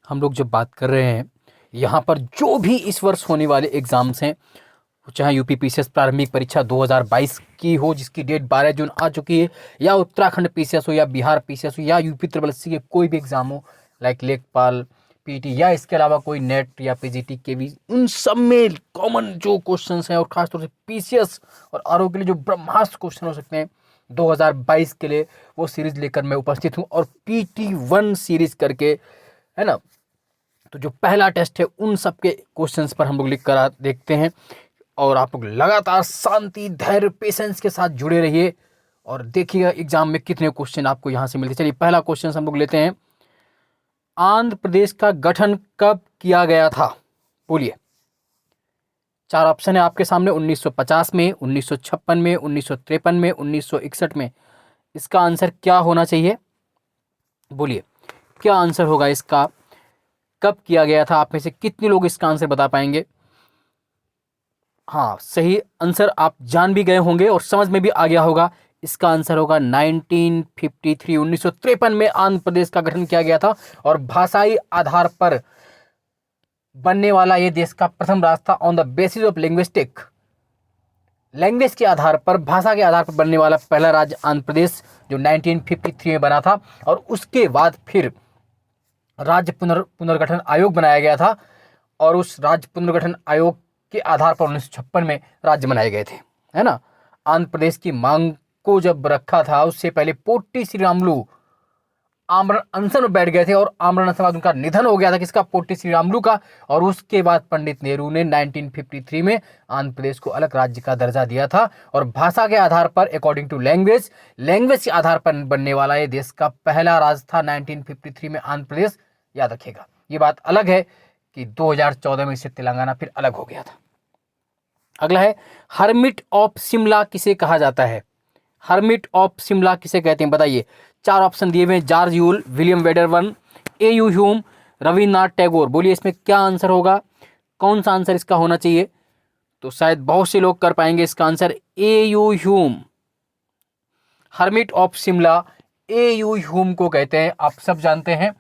हम लोग जब बात कर रहे हैं यहाँ पर जो भी इस वर्ष होने वाले एग्ज़ाम्स हैं, चाहे यूपी पीसीएस प्रारंभिक परीक्षा 2022 की हो जिसकी डेट 12 जून आ चुकी है, या उत्तराखंड पीसीएस हो, या बिहार पीसीएस हो, या यूपी ट्रिपल एससी के कोई भी एग्ज़ाम हो लाइक लेखपाल पीटी, या इसके अलावा कोई नेट या पीजीटी के भी, उन सब में कॉमन जो क्वेश्चंस हैं और खासतौर से पीसीएस और आरओ के लिए जो ब्रह्मास्त्र क्वेश्चन हो सकते हैं 2022 के लिए, वो सीरीज लेकर मैं उपस्थित हूँ। और PT1 सीरीज करके है ना, तो जो पहला टेस्ट है उन सब के क्वेश्चंस पर हम लोग लिख कर देखते हैं। और आप लोग लगातार शांति, धैर्य, पेशेंस के साथ जुड़े रहिए और देखिएगा एग्जाम में कितने क्वेश्चन आपको यहाँ से मिलते। चलिए पहला क्वेश्चन हम लोग लेते हैं। आंध्र प्रदेश का गठन कब किया गया था? बोलिए। 4 ऑप्शन है आपके सामने, 1950 में, 1956 में, 1953 में, 1961 में। इसका आंसर क्या होना चाहिए? बोलिए क्या आंसर होगा इसका, कब किया गया था? आप में से कितने लोग इसका आंसर बता पाएंगे? हाँ, सही आंसर आप जान भी गए होंगे और समझ में भी आ गया होगा। इसका आंसर होगा 1953, 1953 में आंध्र प्रदेश का गठन किया गया था। और भाषाई आधार पर बनने वाला ये देश का प्रथम राज्य था। On the basis of linguistic, language के आधार पर, भाषा के आधार पर बनने वाला पहला राज्य आंध्र प्रदेश, जो 1953 में बना था। और उसके बाद फिर राज्य पुनर्गठन आयोग बनाया गया था और उस राज्य पुनर्गठन आयोग के आधार पर 1956 में राज्य बनाए गए थे, है ना। आंध्र प्रदेश की मांग को जब रखा था उससे पहले पोट्टी श्रीरामुलु आमरण अनशन में बैठ गए थे और आमरण अनशन के बाद उनका निधन हो गया था, किसका? पोट्टी श्रीरामुलु का। और उसके बाद पंडित नेहरू ने 1953 में आंध्र प्रदेश को अलग राज्य का दर्जा दिया था। और भाषा के आधार पर, अकॉर्डिंग टू लैंग्वेज के आधार पर बनने वाला ये देश का पहला राज्य था 1953 में आंध्र प्रदेश। याद रखिएगा। ये बात अलग है कि 2014 में इससे तेलंगाना फिर अलग हो गया था। अगला है, हर्मिट ऑफ शिमला किसे कहा जाता है? हर्मिट ऑफ शिमला किसे कहते हैं बताइए। 4 ऑप्शन दिए हुए हैं, George Yule, William Wedderburn, A.U. Hume, Rabindranath Tagore. बोलिए इसमें क्या आंसर होगा, कौन सा आंसर इसका होना चाहिए? तो शायद बहुत से लोग कर पाएंगे इसका answer, A.U. Hume. Hermit of Shimla A.U. Hume को कहते हैं। आप सब जानते हैं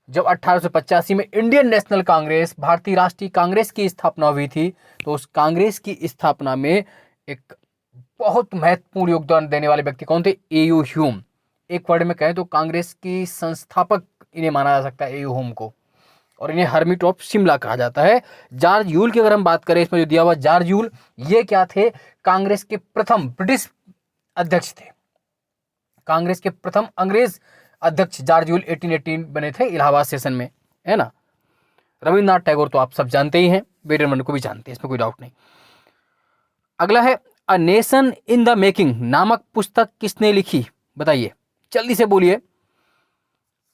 जब 1885 में इंडियन नेशनल कांग्रेस, भारतीय राष्ट्रीय कांग्रेस की स्थापना हुई थी, तो उस कांग्रेस की स्थापना में एक बहुत महत्वपूर्ण योगदान देने वाले व्यक्ति कौन थे? A.U. ह्यूम। एक वर्ड में कहें तो कांग्रेस की संस्थापक इन्हें माना जा सकता है, A.U. ह्यूम को। और इन्हें हर्मिट ऑफ शिमला कहा जाता है। जॉर्ज यूल की अगर हम बात करें, इसमें जो दिया हुआ जॉर्ज यूल, ये क्या थे? कांग्रेस के प्रथम ब्रिटिश अध्यक्ष थे। कांग्रेस के प्रथम अंग्रेज अध्यक्ष जॉर्ज यूल 1818 बने थे इलाहाबाद सेशन में, है ना। रविन्द्रनाथ टैगोर तो आप सब जानते ही हैं, वेडरमैन को भी जानते हैं, इसमें कोई डाउट नहीं। अगला है, a nation in the making नामक पुस्तक किसने लिखी? बताइए जल्दी से बोलिए।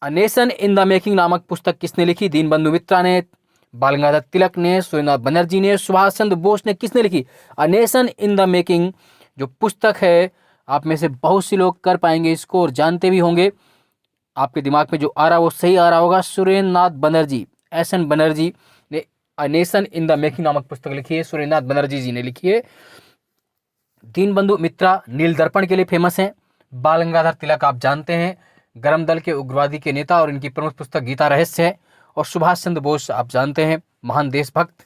A nation in the making नामक पुस्तक किसने लिखी? दीनबंधु मित्रा ने, बाल गंगाधर तिलक ने, सुरेंद्रनाथ बनर्जी ने, सुभाष चंद्र बोस ने, किसने लिखी? A nation in the making जो पुस्तक है, आप में से बहुत से लोग कर पाएंगे इसको और जानते भी होंगे। आपके दिमाग में जो आ रहा है वो सही आ रहा होगा। सुरेंद्रनाथ बनर्जी, SN बनर्जी ने a nation in the making नामक पुस्तक लिखी है, सुरेंद्रनाथ बनर्जी जी ने लिखी है। दीनबंधु मित्रा नील दर्पण के लिए फेमस हैं। बाल गंगाधर तिलक आप जानते हैं, गरम दल के उग्रवादी के नेता, और इनकी प्रमुख पुस्तक गीता रहस्य है। और सुभाष चंद्र बोस आप जानते हैं, महान देशभक्त,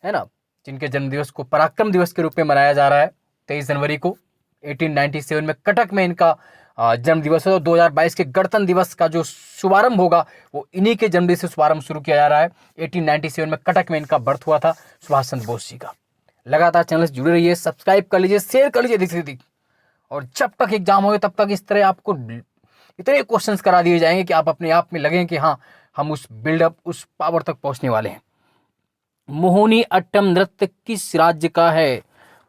है ना, जिनके जन्मदिवस को पराक्रम दिवस के रूप में मनाया जा रहा है 23 जनवरी को। 1897 में कटक में इनका जन्म दिवस है। और 2022 के गणतंत्र दिवस का जो शुभारंभ होगा वो इन्हीं के जन्मदिन से शुभारंभ शुरू किया जा रहा है। 1897 में कटक में इनका बर्थ हुआ था, सुभाष चंद्र बोस जी का। लगातार चैनल से जुड़े रहिए, सब्सक्राइब कर लीजिए, शेयर कर लीजिए अधिक से अधिक। और जब तक एग्जाम हो तब तक इस तरह आपको इतने क्वेश्चंस करा दिए जाएंगे कि आप अपने आप में लगें कि हाँ, हम उस बिल्डअप, उस पावर तक पहुंचने वाले हैं। मोहिनी अट्टम नृत्य किस राज्य का है?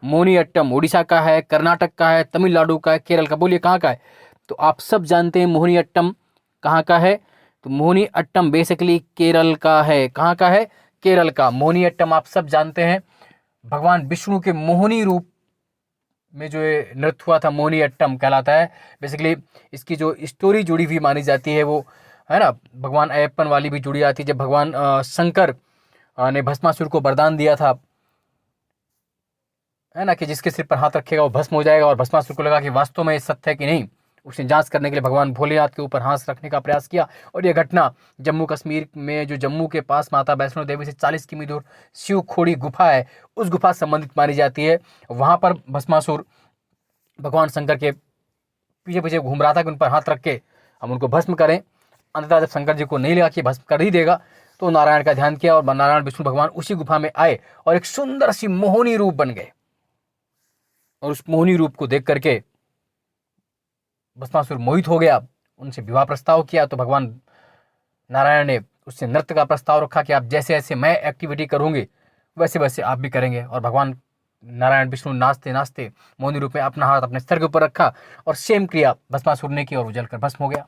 मोहिनी अट्टम उड़ीसा का है, कर्नाटक का है, तमिलनाडु का है, केरल का। बोलिए कहाँ का है? तो आप सब जानते हैं मोहिनी अट्टम कहाँ का है। तो मोहिनी अट्टम बेसिकली केरल का है। कहाँ का है? केरल का। मोहिनी अट्टम आप सब जानते हैं भगवान विष्णु के मोहिनी रूप में जो नृत्य हुआ था, मोहिनी अट्टम कहलाता है। बेसिकली इसकी जो स्टोरी जुड़ी हुई मानी जाती है वो, है ना, भगवान अयप्पन वाली भी जुड़ी आती है। जब भगवान शंकर ने भस्मासुर को वरदान दिया था, है ना, कि जिसके सिर पर हाथ रखेगा वो भस्म हो जाएगा, और भस्मासुर को लगा कि वास्तव में ये सत्य है कि नहीं, उसने जांच करने के लिए भगवान भोलेनाथ के ऊपर हाथ रखने का प्रयास किया। और यह घटना जम्मू कश्मीर में, जो जम्मू के पास माता वैष्णो देवी से 40 किमी दूर शिव खोड़ी गुफा है, उस गुफा संबंधित मानी जाती है। वहां पर भस्मासुर भगवान शंकर के पीछे पीछे घूम रहा था कि उन पर हाथ रख के हम उनको भस्म करें। अंततः जब शंकर जी को नहीं लगा कि भस्म कर ही देगा, तो नारायण का ध्यान किया और नारायण विष्णु भगवान उसी गुफा में आए और एक सुंदर सी मोहिनी रूप बन गए। और उस मोहिनी रूप को देख करके भस्मासुर मोहित हो गया, उनसे विवाह प्रस्ताव किया। तो भगवान नारायण ने उससे नृत्य का प्रस्ताव रखा कि आप जैसे जैसे मैं एक्टिविटी करूंगी वैसे वैसे आप भी करेंगे। और भगवान नारायण विष्णु नाचते नाचते मोहिनी रूप में अपना हाथ अपने सर के ऊपर रखा और सेम क्रिया भस्मासुर ने की और वो जलकर भस्म हो गया।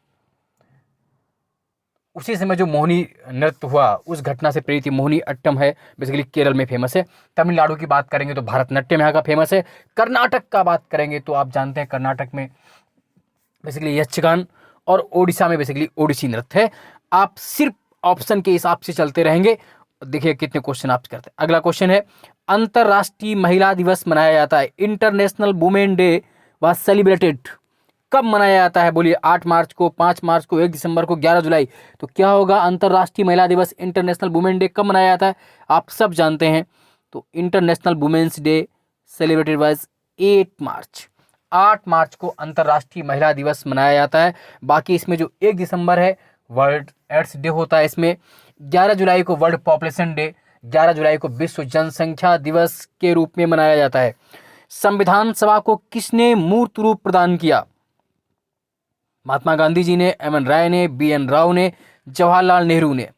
उसी समय जो मोहिनी नृत्य हुआ उस घटना से प्रेरित मोहिनी अट्टम है, बेसिकली केरल में फेमस है। तमिलनाडु की बात करेंगे तो भारतनाट्यम यहाँ का फेमस है। कर्नाटक का बात करेंगे तो आप जानते हैं कर्नाटक में बेसिकली यक्षगान और ओडिशा में बेसिकली ओडिसी नृत्य है। आप सिर्फ ऑप्शन के हिसाब से चलते रहेंगे, देखिए कितने क्वेश्चन आप करते हैं। अगला क्वेश्चन है, अंतरराष्ट्रीय महिला दिवस मनाया जाता है, international women day was celebrated, कब मनाया जाता है? बोलिए 8 मार्च को, 5 मार्च को, 1 दिसंबर को, 11 जुलाई। तो क्या होगा? अंतरराष्ट्रीय महिला दिवस इंटरनेशनल वुमेन डे कब मनाया जाता है? आप सब जानते हैं। तो international women's day celebrated was 8 March, 8 March को अंतरराष्ट्रीय महिला दिवस मनाया जाता है। बाकी इसमें जो 1 दिसंबर है वर्ल्ड एड्स डे होता है इसमें। 11 जुलाई को वर्ल्ड पॉपुलेशन डे, 11 जुलाई को विश्व जनसंख्या दिवस के रूप में मनाया जाता है। संविधान सभा को किसने मूर्त रूप प्रदान किया? महात्मा गांधी जी ने, एम एन राय ने, बी एन राव ने, जवाहरलाल नेहरू ने।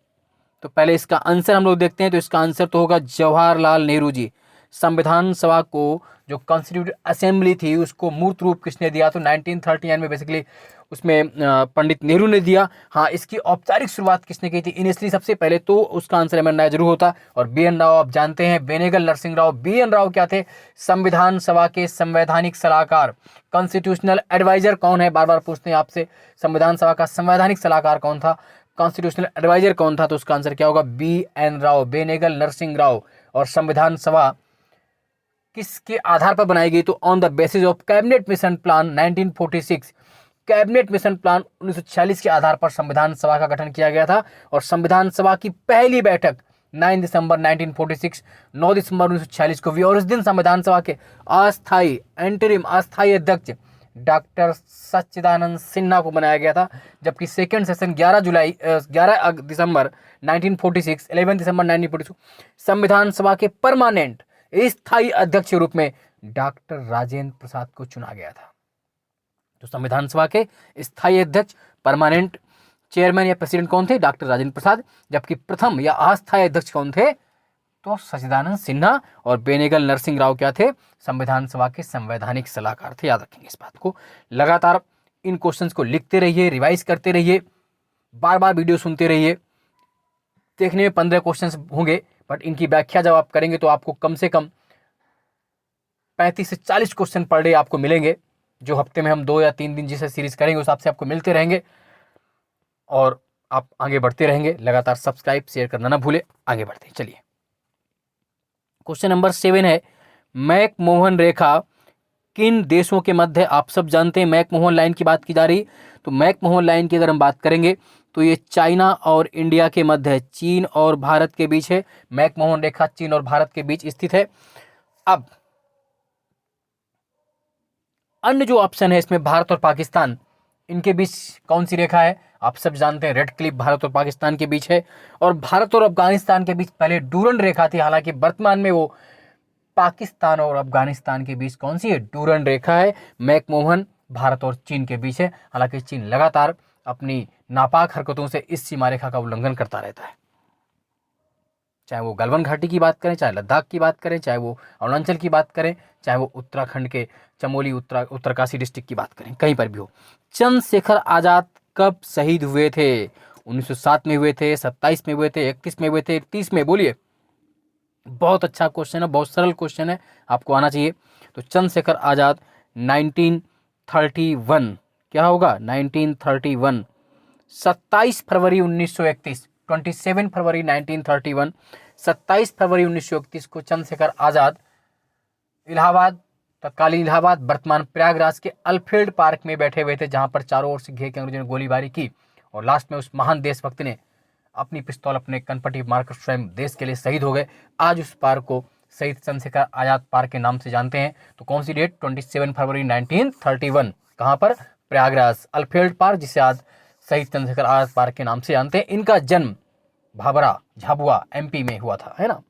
तो पहले इसका आंसर हम लोग देखते हैं, तो इसका आंसर तो होगा जवाहरलाल नेहरू जी। संविधान सभा को जो कॉन्स्टिट्यूटिव असेंबली थी उसको मूर्त रूप किसने दिया? तो 1939 में बेसिकली उसमें पंडित नेहरू ने दिया। हाँ, इसकी औपचारिक शुरुआत किसने की थी इनिशियली? सबसे पहले तो उसका आंसर एम एन राय जरूर होता। और बी एन राव आप जानते हैं, बेनेगल नरसिंह राव। बी एन राव क्या थे? संविधान सभा के संवैधानिक सलाहकार, कॉन्स्टिट्यूशनल एडवाइजर। कौन है, बार बार पूछते हैं आपसे, संविधान सभा का संवैधानिक सलाहकार कौन था, कॉन्स्टिट्यूशनल एडवाइजर कौन था? तो उसका आंसर क्या होगा? B N Rao, Benegal Narasimha Rao. और संविधान सभा किसके आधार पर बनाई गई? तो on the basis of cabinet mission plan 1946। Cabinet mission plan 1946 के आधार पर संविधान सभा का गठन किया गया था। और संविधान सभा की पहली बैठक 9 दिसंबर 1946, 9 दिसंबर 1946 को हुई। और इस दिन संविधान सभा के अस्थायी अस्थायी अध्यक्ष डॉक्टर सच्चिदानंद सिन्हा को बनाया गया था। जबकि सेकेंड सेशन 11 दिसंबर 1946, 11 दिसंबर 1946 संविधान सभा के परमानेंट स्थायी अध्यक्ष के रूप में डॉक्टर राजेंद्र प्रसाद को चुना गया था। तो संविधान सभा के स्थायी अध्यक्ष, परमानेंट चेयरमैन या प्रेसिडेंट कौन थे? डॉक्टर राजेंद्र प्रसाद। जबकि प्रथम या अस्थायी अध्यक्ष कौन थे? तो सच्चिदानंद सिन्हा। और बेनेगल नरसिंह राव क्या थे? संविधान सभा के संवैधानिक सलाहकार थे। याद रखेंगे इस बात को। लगातार इन क्वेश्चंस को लिखते रहिए, रिवाइज करते रहिए, बार बार वीडियो सुनते रहिए। देखने में 15 क्वेश्चंस होंगे, बट इनकी व्याख्या जब आप करेंगे तो आपको कम से कम 35 से 40 क्वेश्चन पर डे आपको मिलेंगे। जो हफ्ते में हम 2 या 3 दिन जिसे सीरीज करेंगे उस हिसाब से आपको मिलते रहेंगे और आप आगे बढ़ते रहेंगे। लगातार सब्सक्राइब शेयर करना ना भूले। आगे बढ़ते हैं, चलिए। क्वेश्चन नंबर 7 है, मैकमोहन रेखा किन देशों के मध्य? आप सब जानते हैं मैकमोहन लाइन की बात की जा रही। तो मैकमोहन लाइन की अगर हम बात करेंगे तो ये चाइना और इंडिया के मध्य है, चीन और भारत के बीच है। मैकमोहन रेखा चीन और भारत के बीच स्थित है। अब अन्य जो ऑप्शन है इसमें भारत और पाकिस्तान, इनके बीच कौन सी रेखा है? आप सब जानते हैं रेड क्लिफ भारत और पाकिस्तान के बीच है। और भारत और अफगानिस्तान के बीच पहले डूरंड रेखा थी, हालांकि वर्तमान में वो पाकिस्तान और अफगानिस्तान के बीच कौन सी है? डूरंड रेखा है। मैकमोहन भारत और चीन के बीच है। हालांकि चीन लगातार अपनी नापाक हरकतों से इस सीमा रेखा का उल्लंघन करता रहता है। चाहे वो गलवान घाटी की बात करें, चाहे लद्दाख की बात करें, चाहे वो अरुणाचल की बात करें, चाहे वो उत्तराखंड के चमोली उत्तरकाशी डिस्ट्रिक्ट की बात करें, कहीं पर भी हो। चंद्रशेखर आजाद कब शहीद हुए थे? 1907 में हुए थे, 27 में हुए थे, 31 में हुए थे, 30 में? बोलिए। बहुत अच्छा क्वेश्चन है, बहुत सरल क्वेश्चन है, आपको आना चाहिए। तो चंद्रशेखर आजाद 1931, क्या होगा? 1931, 27 फरवरी 1931, 27 फरवरी 1931, 27 फरवरी 1931 को चंद्रशेखर आजाद इलाहाबाद तत्कालीन इलाहाबाद वर्तमान प्रयागराज के अल्फ्रेड पार्क में बैठे हुए थे, जहां पर चारों ओर से घेर के अंग्रेजों ने गोलीबारी की और लास्ट में उस महान देशभक्त ने अपनी पिस्तौल अपने कनपटी मारकर स्वयं देश के लिए शहीद हो गए। आज उस पार्क को शहीद चंद्रशेखर आजाद पार्क के नाम से जानते हैं। तो कौन सी डेट? 27 फरवरी 1931। कहाँ पर? प्रयागराज अल्फ्रेड पार्क, जिसे आज शहीद चंद्रशेखर आजाद पार्क के नाम से जानते हैं। इनका जन्म भाभरा झाबुआ एमपी में हुआ था, है ना।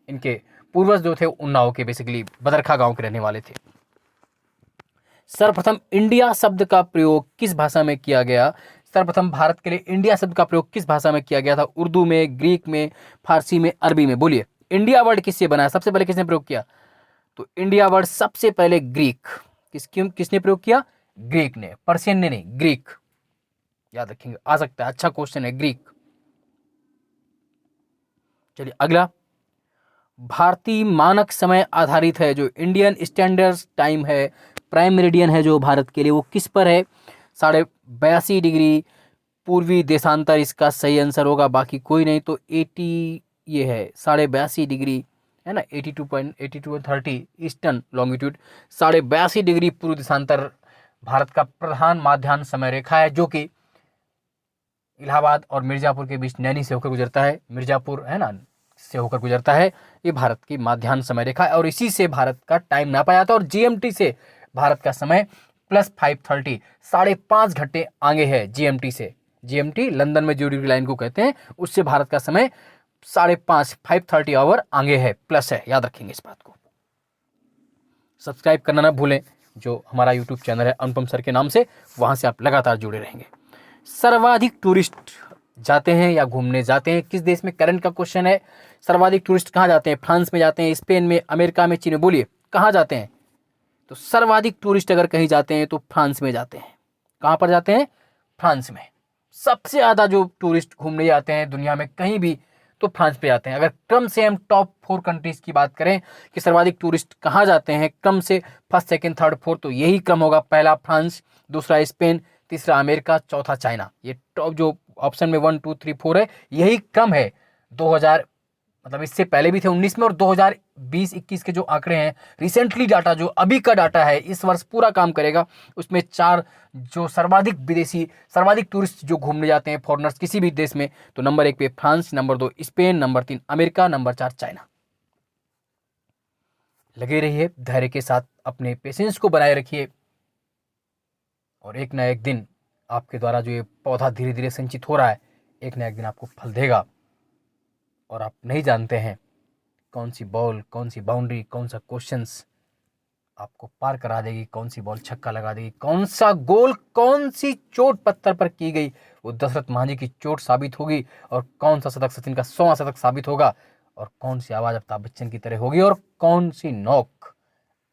इनके पूर्वज जो थे उन्नाव के बेसिकली बदरखा गांव के रहने वाले थे। सर्वप्रथम इंडिया शब्द का प्रयोग किस भाषा में किया गया? सर्वप्रथम भारत के लिए इंडिया शब्द का प्रयोग किस भाषा में किया गया था? उर्दू में, ग्रीक में, फारसी में, अरबी में? बोलिए, इंडिया वर्ड किससे बना है? सबसे पहले किसने प्रयोग किया? तो इंडिया वर्ड सबसे पहले ग्रीक। किसने प्रयोग किया? ग्रीक ने, पर्शियन ने नहीं, ग्रीक। याद रखेंगे, आ सकता है, अच्छा क्वेश्चन है, ग्रीक। चलिए अगला, भारतीय मानक समय आधारित है जो इंडियन स्टैंडर्ड टाइम है, प्राइम मेरिडियन है जो भारत के लिए, वो किस पर है? 82.5 पूर्वी देशांतर इसका सही आंसर होगा, बाकी कोई नहीं। तो 80 ये है 82.5 है ना, 82.30 ईस्टर्न लॉन्गिट्यूड, 82.5 पूर्व देशांतर भारत का प्रधान माध्यान्ह समय रेखा है, जो कि इलाहाबाद और मिर्जापुर के बीच नैनी से होकर गुजरता है। मिर्जापुर है ना से होकर गुजरता है। ये भारत की माध्यान्ह समय रेखा है और इसी से भारत का टाइम नापा जाता है। और जीएमटी से भारत का समय +5:30, 5.5 घंटे आगे है जीएमटी से। जीएमटी लंदन में जो ड्यूटी लाइन को कहते हैं, उससे भारत का समय 5:30 आवर आगे है, प्लस है, याद रखेंगे इस बात को। सब्सक्राइब करना ना भूलें, जो हमारा यूट्यूब चैनल है अनुपम सर के नाम से, वहां से आप लगातार जुड़े रहेंगे। सर्वाधिक टूरिस्ट जाते हैं या घूमने जाते हैं किस देश में? करंट का क्वेश्चन है। सर्वाधिक टूरिस्ट कहाँ जाते हैं? फ्रांस में जाते हैं, स्पेन में, अमेरिका में, चीन में? बोलिए कहाँ जाते हैं? तो सर्वाधिक टूरिस्ट अगर कहीं जाते हैं तो फ्रांस में जाते हैं। कहाँ पर जाते हैं? फ्रांस में। सबसे ज़्यादा जो टूरिस्ट घूमने जाते हैं दुनिया में कहीं भी, तो फ्रांस पे जाते हैं। अगर क्रम से हम टॉप 4 कंट्रीज की बात करें कि सर्वाधिक टूरिस्ट कहाँ जाते हैं, क्रम से फर्स्ट, सेकंड, थर्ड, फोर्थ, तो यही क्रम होगा। पहला फ्रांस, दूसरा स्पेन, तीसरा अमेरिका, चौथा चाइना। ये टॉप जो ऑप्शन में 1, 2, 3, 4 है, यही क्रम है। 2000 मतलब इससे पहले भी थे 19 में, और 2020-21 के जो आंकड़े हैं, रिसेंटली डाटा जो अभी का डाटा है, इस वर्ष पूरा काम करेगा, उसमें 4 जो सर्वाधिक टूरिस्ट जो घूमने जाते हैं फॉरेनर्स किसी भी देश में, तो नंबर 1 पे France, number 2 Spain, number 3 America, number 4 China. लगे रहिए धैर्य के साथ, अपने पेशेंस को बनाए रखिए और एक ना एक दिन आपके द्वारा जो ये पौधा धीरे धीरे संचित हो रहा है, एक ना एक दिन आपको फल देगा। और आप नहीं जानते हैं कौन सी बॉल, कौन सी बाउंड्री, कौन सा क्वेश्चंस आपको पार करा देगी, कौन सी बॉल छक्का लगा देगी, कौन सा गोल, कौन सी चोट पत्थर पर की गई वो दशरथ मांझी की चोट साबित होगी, और कौन सा शतक सचिन का 100वां शतक साबित होगा, और कौन सी आवाज अमिताभ बच्चन की तरह होगी, और कौन सी नॉक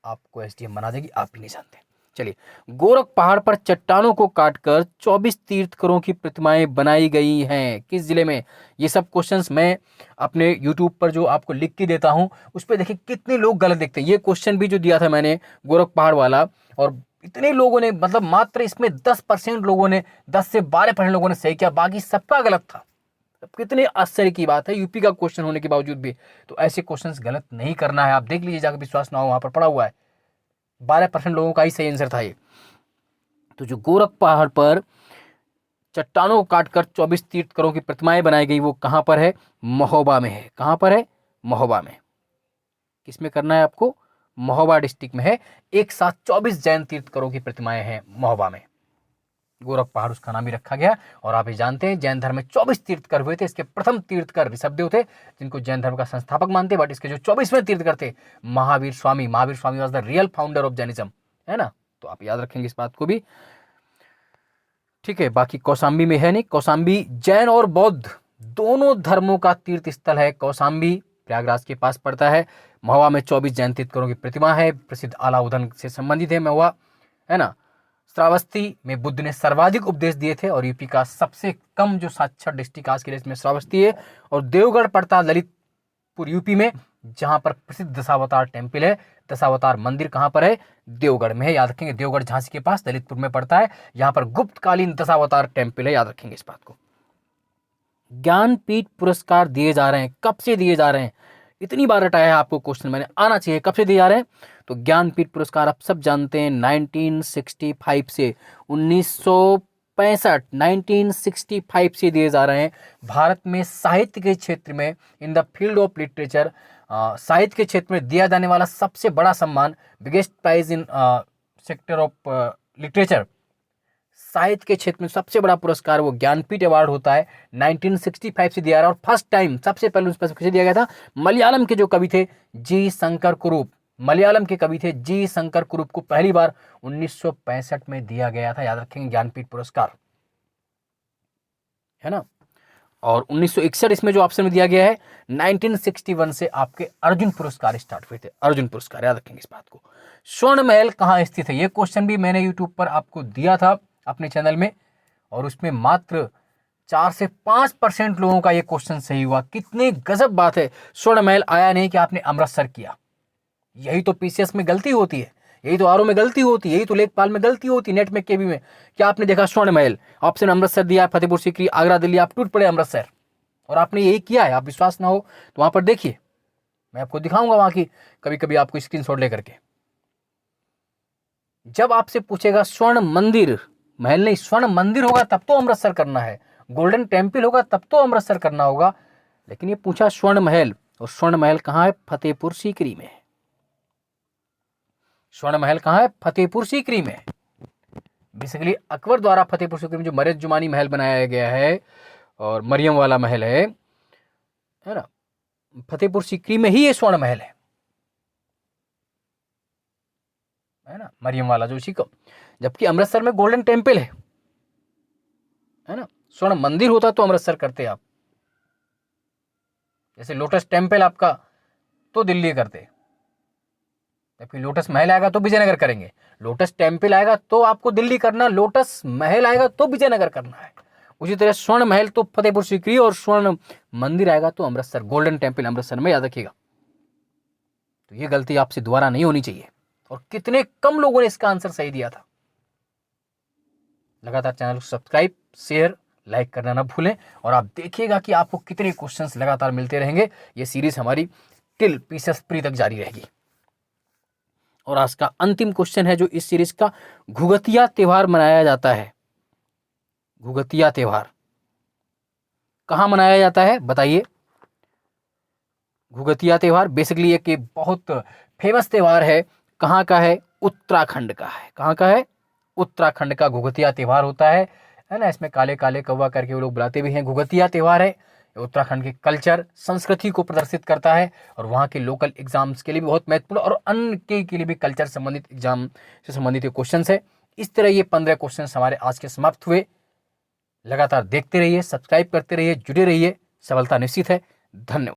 आपको एसडीएम बना देगी, आप भी नहीं जानते। चलिए, गोरख पहाड़ पर चट्टानों को काटकर 24 तीर्थकरों की प्रतिमाएं बनाई गई हैं किस जिले में? ये सब क्वेश्चंस मैं अपने YouTube पर जो आपको लिख के देता हूं, उस पर देखिए कितने लोग गलत देखते हैं। ये क्वेश्चन भी जो दिया था मैंने गोरख पहाड़ वाला, और इतने लोगों ने, मतलब मात्र इसमें 10% लोगों ने, 10 से 12% लोगों ने सही किया, बाकी सबका गलत था। कितने आश्चर्य की बात है, यूपी का क्वेश्चन होने के बावजूद भी। तो ऐसे क्वेश्चंस गलत नहीं करना है, आप देख लीजिए जाकर, विश्वास ना हो, वहां पर पड़ा हुआ है। 12% लोगों का ही सही आंसर था ये। तो जो गोरख पहाड़ पर चट्टानों को काटकर 24 तीर्थकरों की प्रतिमाएं बनाई गई, वो कहां पर है? महोबा में है। कहां पर है? महोबा में। किसमें करना है आपको? महोबा डिस्ट्रिक्ट में है। एक साथ 24 जैन तीर्थकरों की प्रतिमाएं हैं महोबा में। गोरख पहाड़ उसका नाम ही रखा गया। और आप ये जानते हैं जैन धर्म में 24 तीर्थकर हुए थे। इसके प्रथम तीर्थकर ऋषभदेव थे, जिनको जैन धर्म का संस्थापक मानते, बट इसके जो 24वें तीर्थकर थे Mahavir Swami was the real founder of Jainism, है ना। तो आप याद रखेंगे इस बात को भी, ठीक है। बाकी कौशाम्बी में है नहीं। कौशाम्बी जैन और बौद्ध दोनों धर्मों का तीर्थ स्थल है। कौशाम्बी प्रयागराज के पास पड़ता है। महुआ में 24 जैन तीर्थकरों की प्रतिमा है, प्रसिद्ध आलाउदन से संबंधित है महुआ, है ना। श्रावस्ती में बुद्ध ने सर्वाधिक उपदेश दिए थे, और यूपी का सबसे कम जो साक्षर डिस्ट्रिक्ट आज के लिए इसमें श्रावस्ती है। और देवगढ़ पड़ता ललितपुर यूपी में, जहां पर प्रसिद्ध दशावतार टेम्पल है। दशावतार मंदिर कहां पर है? देवगढ़ में है, याद रखेंगे। देवगढ़ झांसी के पास ललितपुर में पड़ता है। यहाँ पर गुप्तकालीन दशावतार टेम्पल है, याद रखेंगे इस बात को। ज्ञानपीठ पुरस्कार दिए जा रहे हैं, कब से दिए जा रहे हैं? इतनी बार रटाया है आपको क्वेश्चन, मैंने आना चाहिए। कब से दिए जा रहे हैं? तो ज्ञानपीठ पुरस्कार आप सब जानते हैं 1965 से 1965 1965 से दिए जा रहे हैं। भारत में साहित्य के क्षेत्र में, in the field of literature, साहित्य के क्षेत्र में दिया जाने वाला सबसे बड़ा सम्मान, biggest prize in sector of literature, साहित्य के क्षेत्र में सबसे बड़ा पुरस्कार वो ज्ञानपीठ अवार्ड होता है। 1965 से दिया रहा, और फर्स्ट टाइम सबसे पहले उस पर किसे दिया गया था? मलयालम के जो कवि थे जी शंकर कुरूप, मलयालम के कवि थे जी शंकर कुरूप को पहली बार 1965 में दिया गया था। याद रखेंगे, ज्ञानपीठ पुरस्कार, है ना। और 1961 इसमें जो ऑप्शन में दिया गया है, 1961 से आपके अर्जुन पुरस्कार स्टार्ट हुए थे, अर्जुन पुरस्कार, याद रखेंगे इस बात को। स्वर्ण महल कहाँ स्थित है? ये क्वेश्चन भी मैंने यूट्यूब पर आपको दिया था अपने चैनल में, और उसमें मात्र 4 से 5% लोगों का ये क्वेश्चन सही हुआ। कितने गजब बात है। स्वर्ण महल आया नहीं कि आपने अमृतसर किया। यही तो पीसीएस में गलती होती है, यही तो आरओ में गलती होती है, यही तो लेखपाल में गलती होती है, नेट में, केबी में। क्या आपने देखा स्वर्ण महल, ऑप्शन अमृतसर दिया, फतेहपुर सीकरी, आगरा, दिल्ली, आप टूट पड़े अमृतसर, और आपने यही किया है। आप विश्वास ना हो तो वहां पर देखिए, मैं आपको दिखाऊंगा वहां की कभी कभी आपको स्क्रीनशॉट लेकर के। जब आपसे पूछेगा स्वर्ण मंदिर, महल नहीं, स्वर्ण मंदिर होगा तब तो अमृतसर करना है, गोल्डन टेम्पल होगा तब तो अमृतसर करना होगा, लेकिन ये पूछा स्वर्ण महल, और स्वर्ण महल कहाँ है? फतेहपुर सीकरी में। स्वर्ण महल कहाँ है? फतेहपुर सीकरी में। बेसिकली अकबर द्वारा फतेहपुर सीकरी में जो मर्यद जुमानी महल बनाया गया है, और मरियम वाला महल है ना, फतेहपुर सीकरी में ही ये स्वर्ण महल है ना, मरियम वाला जो उसी को। जबकि अमृतसर में गोल्डन टेम्पल है ना। स्वर्ण मंदिर होता तो अमृतसर करते आप, जैसे लोटस टेम्पल आपका तो दिल्ली करते, जबकि लोटस महल आएगा तो विजयनगर करेंगे, लोटस टेम्पल आएगा तो आपको दिल्ली करना, लोटस महल आएगा तो विजयनगर करना है। उसी तरह स्वर्ण महल तो फतेहपुर सीकरी, और स्वर्ण मंदिर आएगा तो अमृतसर, गोल्डन टेम्पल अमृतसर में, याद रखिएगा। तो ये गलती आपसे दोबारा नहीं होनी चाहिए। और कितने कम लोगों ने इसका आंसर सही दिया था। लगातार चैनल को सब्सक्राइब, शेयर, लाइक करना ना भूलें, और आप देखिएगा कि आपको कितने क्वेश्चंस लगातार मिलते रहेंगे। ये सीरीज हमारी टिल पीसीएस प्री तक जारी रहेगी। और आज का अंतिम क्वेश्चन है जो इस सीरीज का, घुघतिया त्योहार मनाया जाता है। घुघतिया त्योहार कहां मनाया जाता है, बताइए। घुघतिया त्योहार बेसिकली एक बहुत फेमस त्योहार है। कहाँ का है? उत्तराखंड का है। कहाँ का है? उत्तराखंड का घुघतिया त्योहार होता है ना। इसमें काले काले कौवा करके वो लोग बुलाते भी हैं। घुघतिया त्योहार है, उत्तराखंड के कल्चर, संस्कृति को प्रदर्शित करता है, और वहाँ के लोकल एग्जाम्स के लिए भी बहुत महत्वपूर्ण, और अन्य के लिए भी कल्चर संबंधित एग्जाम से संबंधित क्वेश्चन है। इस तरह ये 15 क्वेश्चन हमारे आज के समाप्त हुए। लगातार देखते रहिए, सब्सक्राइब करते रहिए, जुड़े रहिए, सफलता निश्चित है। धन्यवाद।